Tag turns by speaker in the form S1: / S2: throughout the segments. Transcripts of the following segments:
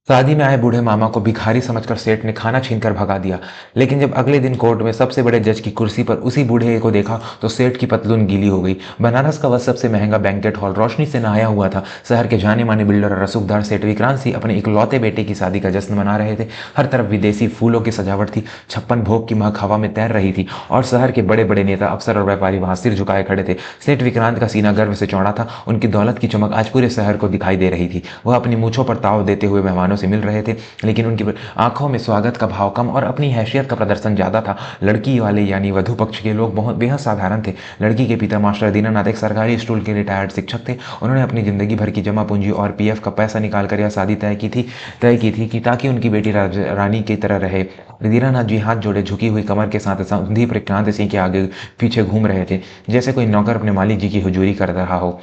S1: शादी में आए बूढ़े मामा को भिखारी समझकर सेठ ने खाना छीनकर भगा दिया। लेकिन जब अगले दिन कोर्ट में सबसे बड़े जज की कुर्सी पर उसी बूढ़े को देखा तो सेठ की पतलून गीली हो गई। बनारस का वह सबसे महंगा बैंकेट हॉल रोशनी से नहाया हुआ था। शहर के जाने माने बिल्डर और रसूखदार सेठ विक्रांत सिंह अपने इकलौते बेटे की शादी का जश्न मना रहे थे। हर तरफ विदेशी फूलों की सजावट थी, 56 भोग की महक हवा में तैर रही थी और शहर के बड़े बड़े नेता, अफसर और व्यापारी वहां सिर झुकाए खड़े थे। सेठ विक्रांत का सीना गर्व से चौड़ा था। उनकी दौलत की चमक आज पूरे शहर को दिखाई दे रही थी। वह अपनी मूछों पर ताव देते हुए मेहमानों से मिल रहे थे, लेकिन उनकी आंखों में स्वागत का भाव कम और अपनी हैसियत का प्रदर्शन ज्यादा था। लड़की वाले यानी वधु पक्ष के लोग बहुत बेहद साधारण थे। लड़की के पिता मास्टर दीनानाथ एक सरकारी स्कूल के रिटायर्ड शिक्षक थे। उन्होंने अपनी जिंदगी भर की जमा पूंजी और पीएफ का पैसा निकालकर यह शादी तय की थी कि ताकि उनकी बेटी रानी की तरह रहे। दीनानाथ जी हाथ जोड़े झुकी हुई कमर के साथ संदीप विक्रांत सिंह के आगे पीछे घूम रहे थे, जैसे कोई नौकर अपने मालिक जी की हुजूरी कर रहा हो।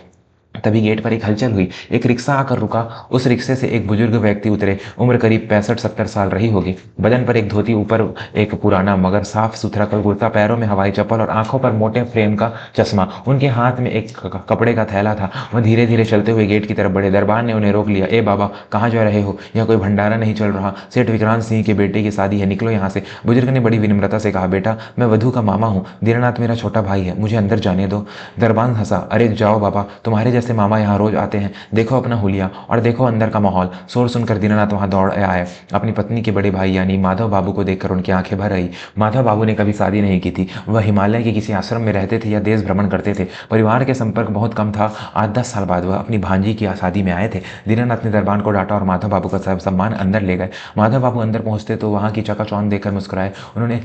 S1: तभी गेट पर एक हलचल हुई। एक रिक्शा आकर रुका। उस रिक्शे से एक बुजुर्ग व्यक्ति उतरे। उम्र करीब 65-70 साल रही होगी। बदन पर एक धोती, ऊपर एक पुराना मगर साफ सुथरा कुर्ता, पैरों में हवाई चप्पल और आंखों पर मोटे फ्रेम का चश्मा। उनके हाथ में एक कपड़े का थैला था। वह धीरे धीरे चलते हुए गेट की तरफ बढ़े। दरबार ने उन्हें रोक लिया। ए बाबा, कहाँ जा रहे हो? यह कोई भंडारा नहीं चल रहा। सेठ विक्रांत सिंह के बेटे की शादी है, निकलो यहाँ से। बुजुर्ग ने बड़ी विनम्रता से कहा, बेटा, मैं वधु का मामा हूँ। दीनानाथ मेरा छोटा भाई है, मुझे अंदर जाने दो। दरबान हंसा। अरे जाओ बाबा, तुम्हारे जैसे मामा यहाँ रोज आते हैं। देखो अपना हुलिया और देखो अंदर का माहौल। शोर सुनकर दीनानाथ वहां दौड़ आए। अपनी पत्नी के बड़े भाई यानी माधव बाबू को देखकर उनकी आंखें भर आई। माधव बाबू ने कभी शादी नहीं की थी। वह हिमालय के किसी आश्रम में रहते थे या देश भ्रमण करते थे। परिवार के संपर्क बहुत कम था। 8-10 साल बाद वह अपनी भांजी की शादी में आए थे। दीनानाथ ने दरबान को डांटा और माधव बाबू का सम्मान अंदर ले गए। माधव बाबू अंदर पहुंचते तो वहां की चकाचौंध देखकर मुस्कुराए। उन्होंने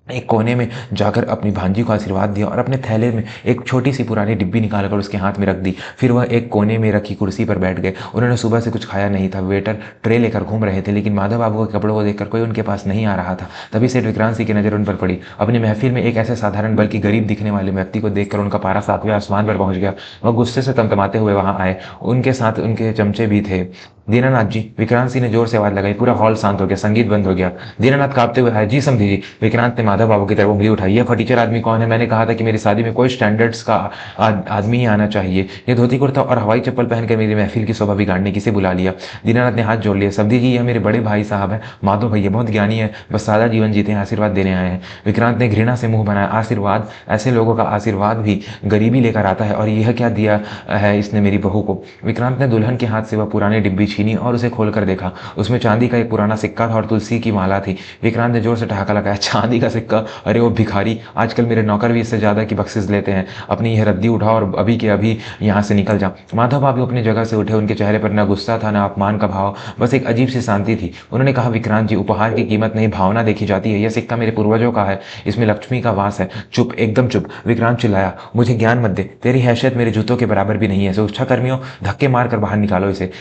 S1: एक कोने में जाकर अपनी भांजी को आशीर्वाद दिया और अपने थैले में एक छोटी सी पुरानी डिब्बी निकालकर उसके हाथ में रख दी। फिर वह एक कोने में रखी कुर्सी पर बैठ गए। उन्होंने सुबह से कुछ खाया नहीं था। वेटर ट्रे लेकर घूम रहे थे, लेकिन माधव बाबू के कपड़ों को देखकर कोई उनके पास नहीं आ रहा था। तभी सेठ विक्रांत सिंह की नजर उन पर पड़ी। अपनी महफिल में एक ऐसे साधारण बल्कि गरीब दिखने वाले व्यक्ति को देखकर उनका पारा 7वें आसमान पर पहुंच गया। वह गुस्से से तमतमाते हुए वहां आए। उनके साथ उनके चमचे भी थे। दीनानाथ जी, विक्रांत सिंह ने जोर से आवाज लगाई। पूरा हॉल शांत हो गया, संगीत बंद हो गया। दीनानाथ कांपते हुए आए। जी समझी जी। विक्रांत ने माधव बाबू की तरफ उंगली उठाई। यह फटीचर आदमी कौन है? मैंने कहा था कि मेरी शादी में कोई स्टैंडर्ड्स का आदमी ही आना चाहिए। ये धोती कुर्ता और हवाई चप्पल पहनकर मेरी महफिल की शोभा बिगाड़ने किसे बुला लिया? दीनानाथ ने हाथ जोड़ लिया। सब्जी जी, यह मेरे बड़े भाई साहब है। माधव भैया बहुत ज्ञानी है, बस सादा जीवन जीते हैं, आशीर्वाद देने आए हैं। विक्रांत ने घृणा से मुंह बनाया। आशीर्वाद? ऐसे लोगों का आशीर्वाद भी गरीबी लेकर आता है। और यह क्या दिया है इसने मेरी बहू को? विक्रांत ने दुल्हन के हाथ से वह पुरानी डिब्बी छीनी और उसे खोलकर देखा। उसमें चांदी का एक पुराना सिक्का था और तुलसी की माला थी। विक्रांत ने जोर से ठहाका लगाया। चांदी का सिक्का? अरे वो भिखारी, आजकल मेरे नौकर भी इससे ज्यादा की बख्शिश लेते हैं। अपनी यह रद्दी उठा और अभी के अभी यहाँ से निकल जा। माधव बाबू अपनी जगह से उठे। उनके चेहरे पर न गुस्सा था, न अपमान का भाव, बस एक अजीब सी शांति थी। उन्होंने कहा, विक्रांत जी, उपहार की कीमत नहीं, भावना देखी जाती है। यह सिक्का मेरे पूर्वजों का है, इसमें लक्ष्मी का वास है। चुप, एकदम चुप। विक्रांत चिल्लाया। मुझे ज्ञान मत दे, तेरी हैसियत मेरे जूतों के बराबर भी नहीं है। सुरक्षा कर्मियों, धक्के मारकर बाहर निकालो इसे।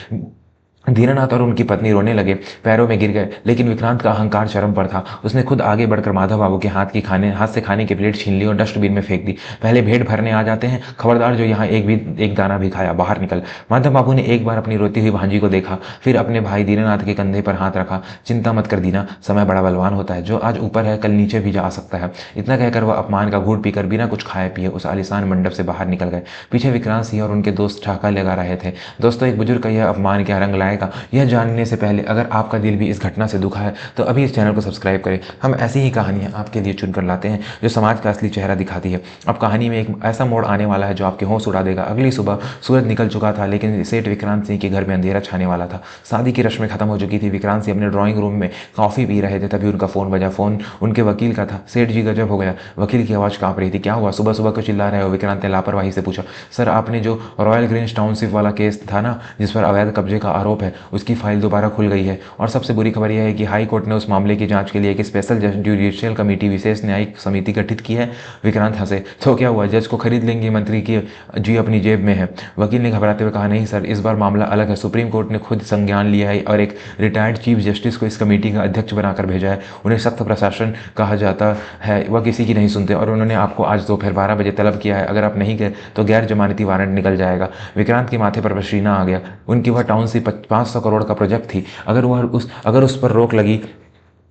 S1: दीनानाथ और उनकी पत्नी रोने लगे, पैरों में गिर गए। लेकिन विक्रांत का अहंकार चरम पर था। उसने खुद आगे बढ़कर माधव बाबू के हाथ से खाने की प्लेट छीन ली और डस्टबिन में फेंक दी। पहले भेड़ भरने आ जाते हैं, खबरदार जो यहाँ एक दाना भी खाया, बाहर निकल। माधव बाबू ने एक बार अपनी रोती हुई भांजी को देखा, फिर अपने भाई दीनानाथ के कंधे पर हाथ रखा। चिंता मत कर दीना, समय बड़ा बलवान होता है। जो आज ऊपर है कल नीचे भी जा सकता है। इतना कहकर वह अपमान का घूंट पीकर बिना कुछ खाए पिए उस आलिशान मंडप से बाहर निकल गए। पीछे विक्रांत सिंह और उनके दोस्त ठहाका लगा रहे थे। दोस्तों, एक बुजुर्ग का यह अपमान क्या रंग लाएगा, यह जानने से पहले अगर आपका दिल भी इस घटना से दुखा है तो अभी इस चैनल को सब्सक्राइब करें। हम ऐसी ही कहानियां आपके लिए चुनकर लाते हैं जो समाज का असली चेहरा दिखाती है। अब कहानी में एक ऐसा मोड़ आने वाला है जो आपके होश उड़ा देगा। अगली सुबह सूरज निकल चुका था, लेकिन सेठ विक्रांत सिंह के घर में अंधेरा छाने वाला था। शादी की रस्में खत्म हो चुकी थी। विक्रांत सिंह अपने ड्राइंग रूम में कॉफी पी रहे थे, तभी उनका फोन बजा। फोन उनके वकील का था। सेठ जी, गजब हो गया। वकील की आवाज कांप रही थी। क्या हुआ? सुबह सुबह क्यों चिल्ला रहे हो? विक्रांत ने लापरवाही से पूछा। सर, आपने जो रॉयल ग्रीन्स टाउनशिप वाला केस था ना, जिस पर अवैध कब्जे का आरोप है, उसकी फाइल दोबारा खुल गई है। और सबसे बुरी खबर यह है कि हाई कोर्ट ने उस मामले की जांच के लिए एक स्पेशल जुडिशियल कमेटी, विशेष न्यायिक समिति गठित की है। विक्रांत हंसे। तो क्या हुआ? जज को खरीद लेंगे मंत्री की जी अपनी जेब में है। वकील ने घबराते हुए कहा, नहीं सर, इस बार मामला अलग है। सुप्रीम कोर्ट ने खुद संज्ञान लिया है और एक रिटायर्ड चीफ जस्टिस को इस कमेटी का अध्यक्ष बनाकर भेजा है। उन्हें सख्त प्रशासन कहा जाता है, वह किसी की नहीं सुनते और उन्होंने आपको आज दोपहर 12 बजे तलब किया है। अगर आप नहीं गए तो गैर जमानती वारंट निकल जाएगा। विक्रांत के माथे पर पसीना आ गया। उनकी वह टाउनशिप 500 करोड़ का प्रोजेक्ट थी। अगर उस पर रोक लगी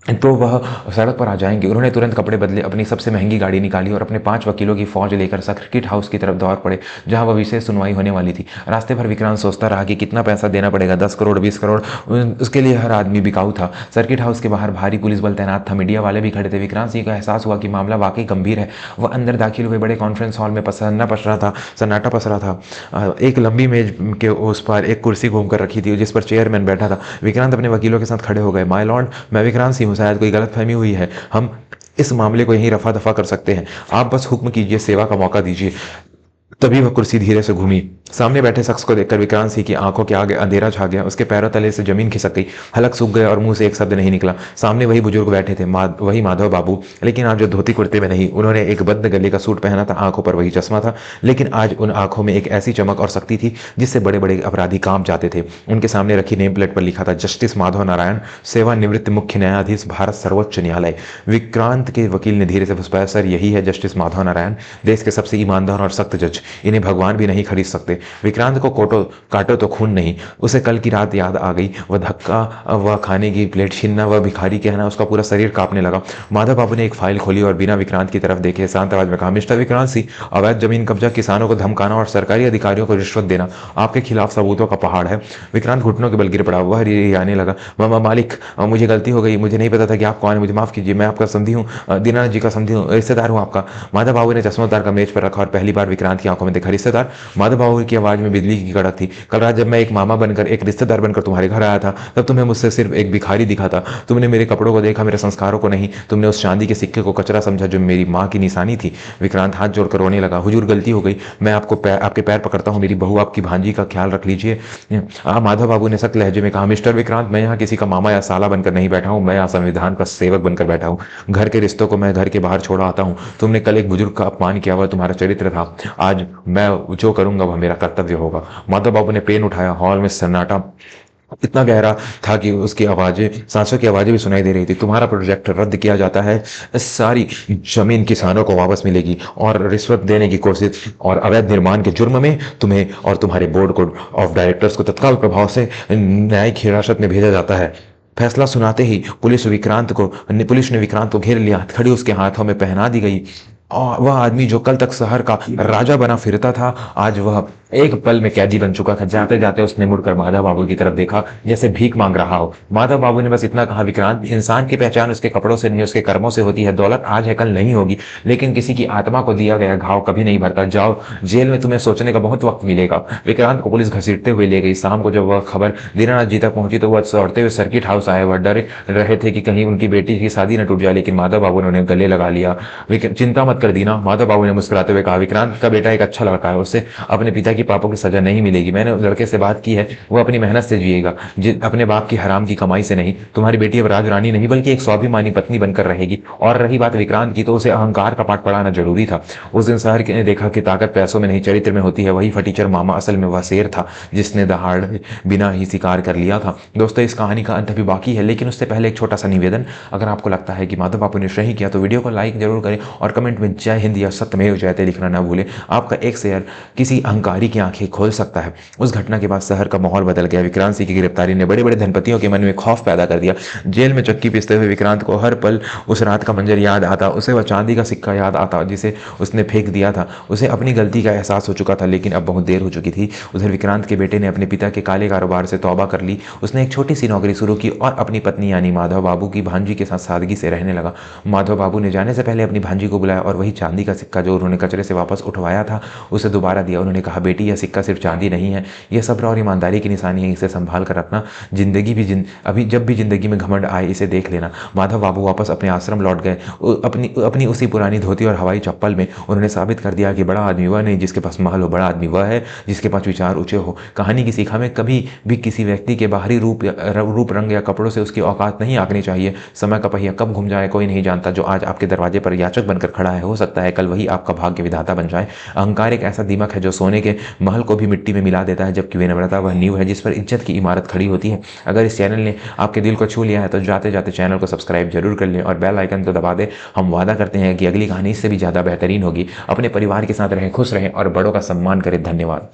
S1: तो वह सड़क पर आ जाएंगे। उन्होंने तुरंत कपड़े बदले, अपनी सबसे महंगी गाड़ी निकाली और अपने 5 वकीलों की फौज लेकर सर्किट हाउस की तरफ दौड़ पड़े, जहां वह विशेष सुनवाई होने वाली थी। रास्ते भर विक्रांत सोचता रहा कि कितना पैसा देना पड़ेगा, 10 करोड़, 20 करोड़। उसके लिए हर आदमी बिकाऊ था। सर्किट हाउस के बाहर भारी पुलिस बल तैनात था, मीडिया वाले भी खड़े थे। विक्रांत सिंह को एहसास हुआ कि मामला वाकई गंभीर है। वह अंदर दाखिल हुए। बड़े कॉन्फ्रेंस हॉल में सन्नाटा पसरा था। एक लंबी मेज के उस पर एक कुर्सी घूमकर रखी थी, जिस पर चेयरमैन बैठा था। विक्रांत अपने वकीलों के साथ खड़े हो गए। माय लॉर्ड, मैं विक्रांत सिंह हूँ। शायद कोई गलतफहमी हुई है। हम इस मामले को यहीं रफा दफा कर सकते हैं। आप बस हुक्म कीजिए, सेवा का मौका दीजिए। तभी वह कुर्सी धीरे से घूमी। सामने बैठे शख्स को देखकर विक्रांत सिंह की आंखों के आगे अंधेरा छा गया। उसके पैरों तले से जमीन खिसक गई, हलक सूख गए और मुंह से एक शब्द नहीं निकला। सामने वही बुजुर्ग बैठे थे, वही माधव बाबू, लेकिन आज जो धोती कुर्ते में नहीं। उन्होंने एक बंद गले का सूट पहना था, आंखों पर वही चश्मा था, लेकिन आज उन आंखों में एक ऐसी चमक और शक्ति थी जिससे बड़े बड़े अपराधी कांप जाते थे। उनके सामने रखी नेम प्लेट पर लिखा था, जस्टिस माधव नारायण, सेवानिवृत्त मुख्य न्यायाधीश, भारत सर्वोच्च न्यायालय। विक्रांत के वकील ने धीरे से फुसफाया, सर यही है जस्टिस माधव नारायण, देश के सबसे ईमानदार और सख्त जज। इन्हें भगवान भी नहीं खरीद सकते। विक्रांत को काटो तो खून नहीं। उसे कल की रात याद आ गई। वह धक्का, वह खाने की प्लेट छीनना, वह भिखारी कहना, उसका पूरा शरीर कांपने लगा। माधव बाबू ने एक फाइल खोली और बिना विक्रांत की तरफ देखे शांत आवाज में कहा, मिस्टर विक्रांत सिंह, अवैध जमीन कब्जा, किसानों को धमकाना और सरकारी अधिकारियों को रिश्वत देना आपके खिलाफ सबूतों का पहाड़ है। विक्रांत घुटनों के बल गिर पड़ा। वह रियाने लगा, मालिक, मुझे गलती हो गई, मुझे नहीं पता था कि आप कौन है, मुझे माफ कीजिए, मैं आपका समधी हूँ, दीनानाथ जी का समधी हूँ, रिश्तेदार हूँ आपका। माधव बाबू ने चश्मा उतार कर मेज पर रखा और पहली बार विक्रांत की आंखों में देखा, रिश्तेदार? माधव बाबू की आवाज में बिजली की कड़क थी। कल रात जब मैं एक मामा बनकर, एक रिश्तेदार बनकर तुम्हारे घर आया था, तब तुम्हें मुझसे सिर्फ एक भिखारी दिखा था। तुमने मेरे कपड़ों को देखा, मेरे संस्कारों को नहीं। तुमने उस चांदी के सिक्के को कचरा समझा जो मेरी माँ की निशानी थी। विक्रांत हाथ जोड़कर रोने लगा, हुजूर गलती हो गई, मैं आपके पैर पकड़ता हूँ, मेरी बहू आपकी भांजी का ख्याल रख लीजिए। माधव बाबू ने सख्त लहजे में कहा, मिस्टर विक्रांत, मैं यहाँ किसी का मामा या साला बनकर नहीं बैठा हूँ, मैं यहाँ संविधान का सेवक बनकर बैठा हूँ। घर के रिश्तों को मैं घर के बाहर छोड़ा आता हूँ। तुमने कल एक बुजुर्ग का अपमान किया, वह तुम्हारा चरित्र था। आज मैं जो करूंगा वह मेरा कर्तव्य होगा। माधव बाबू ने पेन उठाया। हॉल में सन्नाटा इतना गहरा था कि उसकी आवाजें, सांसों की आवाजें भी सुनाई दे रही थी। तुम्हारा प्रोजेक्ट रद्द किया जाता है, सारी जमीन किसानों को वापस मिलेगी और रिश्वत देने की कोशिश और अवैध निर्माण के जुर्म में तुम्हें और तुम्हारे बोर्ड को ऑफ डायरेक्टर्स को तत्काल प्रभाव से न्यायिक हिरासत में भेजा जाता है। फैसला सुनाते ही पुलिस ने विक्रांत को घेर लिया। खड़ी उसके हाथों में पहना दी गई। और वह आदमी जो कल तक शहर का राजा बना फिरता था, आज वह एक पल में कैदी बन चुका था। जाते जाते उसने मुड़कर माधव बाबू की तरफ देखा, जैसे भीख मांग रहा हो। माधव बाबू ने बस इतना कहा, विक्रांत, इंसान की पहचान उसके कपड़ों से नहीं, उसके कर्मों से होती है। दौलत आज है, कल नहीं होगी, लेकिन किसी की आत्मा को दिया गया घाव कभी नहीं भरता। जाओ, जेल में तुम्हें सोचने का बहुत वक्त मिलेगा। विक्रांत को पुलिस घसीटते हुए ले गई। शाम को जब वह खबर दीनानाथ जी तक पहुंची तो वह दौड़ते हुए सर्किट हाउस आए। वह डरे रहे थे कि कहीं उनकी बेटी की शादी न टूट जाए, लेकिन माधव बाबू ने उन्हें गले लगा लिया। चिंता मत कर दीना, माधव बाबू ने मुस्कुराते हुए कहा, विक्रांत का बेटा एक अच्छा लड़का है, उससे अपने पिता की पापों की सजा नहीं मिलेगी। मैंने उस लड़के से बात की है, वो अपनी मेहनत से जिएगा, अपने बाप की हराम की कमाई से नहीं। तुम्हारी बेटी अब राजरानी नहीं बल्कि एक स्वाभिमानी पत्नी बनकर रहेगी। और रही बात विक्रांत की, तो उसे अहंकार का पाठ पढ़ाना जरूरी था। उस दिन शहर ने देखा कि ताकत पैसों में नहीं, चरित्र में होती है। वही फटीचर मामा असल में वह शेर था जिसने दहाड़ बिना ही शिकार कर लिया था। दोस्तों, इस कहानी का अंत अभी बाकी है, लेकिन उससे पहले एक छोटा सा निवेदन। अगर आपको लगता है कि माधव बाबू ने सही किया तो वीडियो को लाइक जरूर करें और कमेंट में जय हिंद या सत्यमेव जयते लिखना ना भूलें। आपका एक शेयर किसी अहंकारी की आंखें खोल सकता है। उस घटना के बाद शहर का माहौल बदल गया। विक्रांत सिंह की गिरफ्तारी ने बड़े बड़े धनपतियों के मन में खौफ पैदा कर दिया। जेल में चक्की पीसते हुए विक्रांत को हर पल उस रात का मंजर याद आता। उसे वह चांदी का सिक्का याद आता जिसे उसने फेंक दिया था। उसे अपनी गलती का एहसास हो चुका था, लेकिन अब बहुत देर हो चुकी थी। उधर विक्रांत के बेटे ने अपने पिता के काले कारोबार से तौबा कर ली। उसने एक छोटी सी नौकरी शुरू की और अपनी पत्नी यानी माधव बाबू की भांजी के साथ सादगी से रहने लगा। माधव बाबू ने जाने से पहले अपनी भांजी को बुलाया और वही चांदी का सिक्का जो उन्होंने कचरे से वापस उठवाया था उसे दोबारा दिया। उन्होंने कहा, बेटी, यह सिक्का सिर्फ चांदी नहीं है, यह सब्र और ईमानदारी की निशानी है। इसे संभाल कर रखना, अभी जब भी जिंदगी में घमंड आए इसे देख लेना। माधव बाबू वापस अपने आश्रम लौट गए। अपनी उसी पुरानी धोती और हवाई चप्पल में उन्होंने साबित कर दिया कि बड़ा आदमी वह नहीं जिसके पास महल हो, बड़ा आदमी वह है जिसके पास विचार ऊंचे हो। कहानी की सीखा में कभी भी किसी व्यक्ति के बाहरी रूप रंग या कपड़ों से उसकी औकात नहीं आंकनी चाहिए। समय का पहिया कब घूम जाए कोई नहीं जानता। जो आज आपके दरवाजे पर याचक बनकर खड़ा है, हो सकता है कल वही आपका भाग्य विधाता बन जाए। अहंकार एक ऐसा दीमक है जो सोने के महल को भी मिट्टी में मिला देता है, जबकि विनम्रता वह नींव है जिस पर इज्जत की इमारत खड़ी होती है। अगर इस चैनल ने आपके दिल को छू लिया है तो जाते जाते चैनल को सब्सक्राइब जरूर कर लें और बेल आइकन तो दबा दें। हम वादा करते हैं कि अगली कहानी इससे भी ज़्यादा बेहतरीन होगी। अपने परिवार के साथ रहें, खुश रहें और बड़ों का सम्मान करें। धन्यवाद।